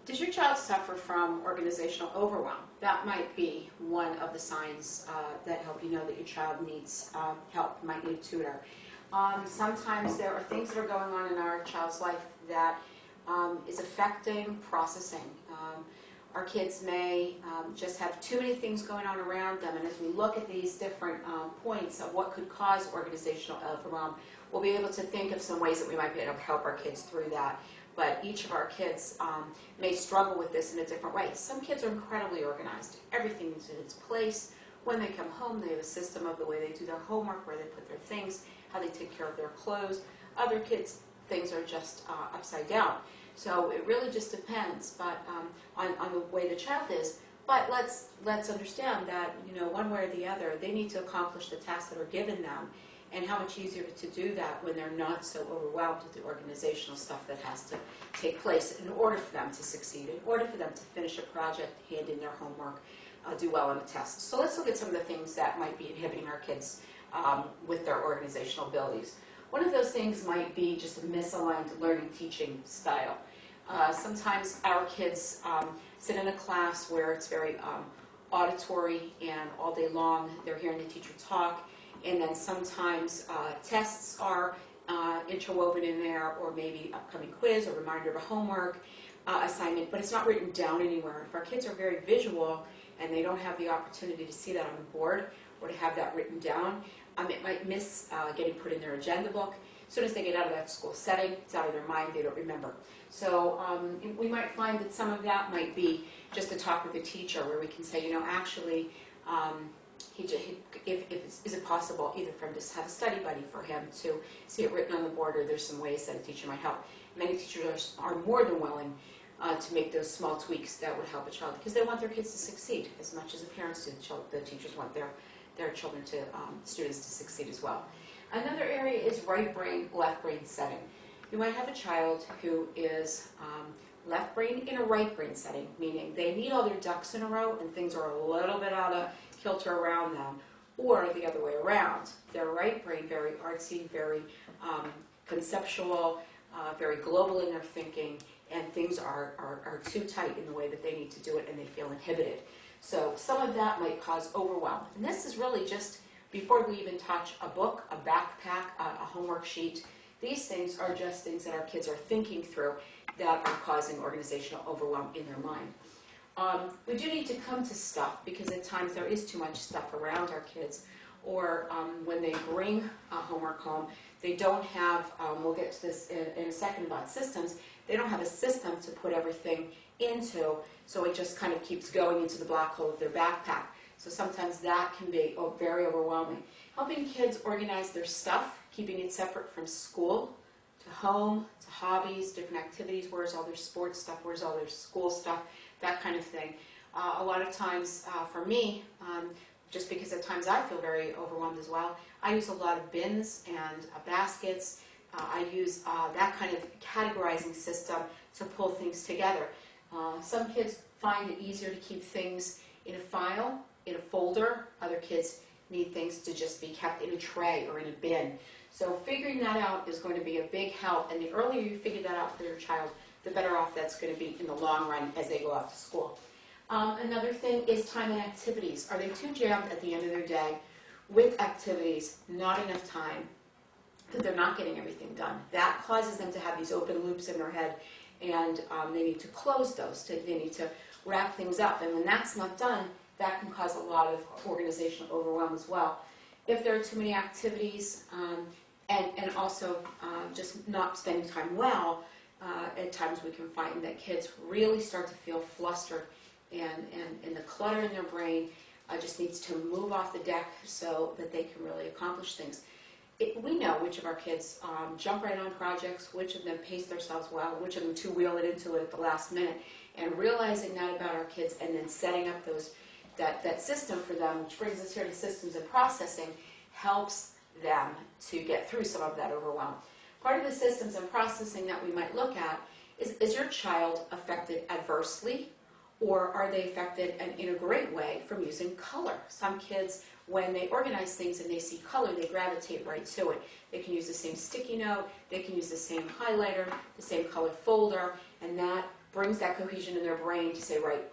Does your child suffer from organizational overwhelm? That might be one of the signs that help you know that your child needs help, might need a tutor. Sometimes there are things that are going on in our child's life that is affecting processing. Our kids may just have too many things going on around them, and as we look at these different points of what could cause organizational overwhelm, we'll be able to think of some ways that we might be able to help our kids through that. But each of our kids may struggle with this in a different way. Some kids are incredibly organized. Everything is in its place. When they come home, they have a system of the way they do their homework, where they put their things, how they take care of their clothes. Other kids, things are just upside down. So it really just depends, but on the way the child is. But let's understand that, you know, one way or the other, they need to accomplish the tasks that are given them, and how much easier to do that when they're not so overwhelmed with the organizational stuff that has to take place in order for them to succeed, in order for them to finish a project, hand in their homework, do well on a test. So let's look at some of the things that might be inhibiting our kids with their organizational abilities. One of those things might be just a misaligned learning teaching style. Sometimes our kids sit in a class where it's very auditory, and all day long they're hearing the teacher talk, and then sometimes tests are interwoven in there, or maybe upcoming quiz or reminder of a homework assignment, but it's not written down anywhere. If our kids are very visual and they don't have the opportunity to see that on the board or to have that written down, it might miss getting put in their agenda book. As soon as they get out of that school setting, it's out of their mind, they don't remember. So we might find that some of that might be just a talk with the teacher, where we can say, you know, actually, is it possible either for him to have a study buddy for him to see it written on the board, or there's some ways that a teacher might help. Many teachers are more than willing to make those small tweaks that would help a child, because they want their kids to succeed as much as the parents do. The teachers want their children to, students to succeed as well. Another area is right brain, left brain setting. You might have a child who is left brain in a right brain setting, meaning they need all their ducks in a row and things are a little bit out of kilter around them, or the other way around. Their right brain, very artsy, very conceptual, very global in their thinking, and things are too tight in the way that they need to do it, and they feel inhibited. So some of that might cause overwhelm. And this is really just before we even touch a book, a backpack, a homework sheet. These things are just things that our kids are thinking through that are causing organizational overwhelm in their mind. We do need to come to stuff, because at times there is too much stuff around our kids, or when they bring homework home, they don't have, we'll get to this in a second about systems, they don't have a system to put everything into, so it just kind of keeps going into the black hole of their backpack. So sometimes that can be very overwhelming. Helping kids organize their stuff, keeping it separate from school, to home, to hobbies, different activities, where's all their sports stuff, where's all their school stuff, that kind of thing. A lot of times for me, just because at times I feel very overwhelmed as well, I use a lot of bins and baskets. I use that kind of categorizing system to pull things together. Some kids find it easier to keep things in a file, in a folder. Other kids need things to just be kept in a tray or in a bin. So figuring that out is going to be a big help, and the earlier you figure that out for your child, the better off that's going to be in the long run as they go off to school. Another thing is time and activities. Are they too jammed at the end of their day with activities, not enough time, that they're not getting everything done? That causes them to have these open loops in their head, and they need to close those. They need to wrap things up, and when that's not done, that can cause a lot of organizational overwhelm as well. If there are too many activities, and also just not spending time well, at times we can find that kids really start to feel flustered, and the clutter in their brain just needs to move off the deck so that they can really accomplish things. We know which of our kids jump right on projects, which of them pace themselves well, which of them two-wheel it into it at the last minute, and realizing that about our kids, and then setting up that system for them, which brings us here to systems and processing, helps them to get through some of that overwhelm. Part of the systems and processing that we might look at is your child affected adversely, or are they affected and in a great way from using color? Some kids, when they organize things and they see color, they gravitate right to it. They can use the same sticky note, they can use the same highlighter, the same color folder, and that brings that cohesion in their brain to say, right,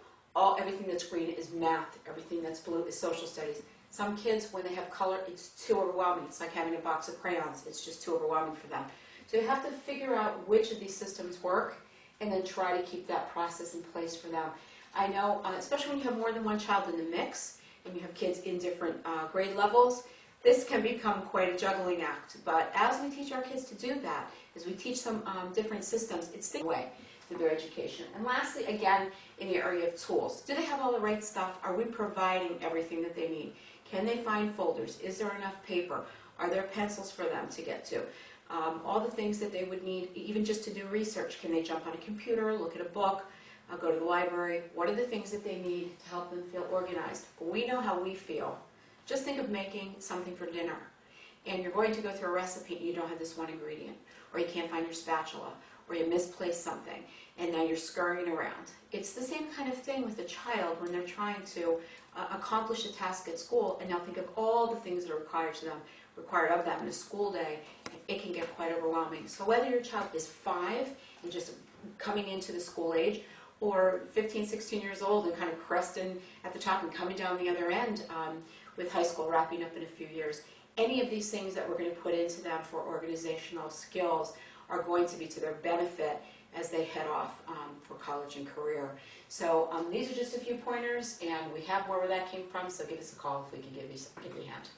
everything that's green is math, everything that's blue is social studies. Some kids, when they have color, it's too overwhelming. It's like having a box of crayons. It's just too overwhelming for them. So you have to figure out which of these systems work and then try to keep that process in place for them. I know, especially when you have more than one child in the mix and you have kids in different grade levels, this can become quite a juggling act. But as we teach our kids to do that, as we teach them different systems, it's the way to their education. And lastly, again, in the area of tools. Do they have all the right stuff? Are we providing everything that they need? Can they find folders? Is there enough paper? Are there pencils for them to get to? All the things that they would need, even just to do research. Can they jump on a computer, look at a book, go to the library? What are the things that they need to help them feel organized? We know how we feel. Just think of making something for dinner, and you're going to go through a recipe and you don't have this one ingredient, or you can't find your spatula, or you misplaced something, and now you're scurrying around. It's the same kind of thing with a child when they're trying to accomplish a task at school, and now think of all the things that are required of them in a school day. It can get quite overwhelming. So whether your child is 5 and just coming into the school age, or 15, 16 years old and kind of cresting at the top and coming down the other end with high school wrapping up in a few years, any of these things that we're going to put into them for organizational skills are going to be to their benefit as they head off for college and career. So these are just a few pointers, and we have more where that came from, so give us a call if we can give you a hand.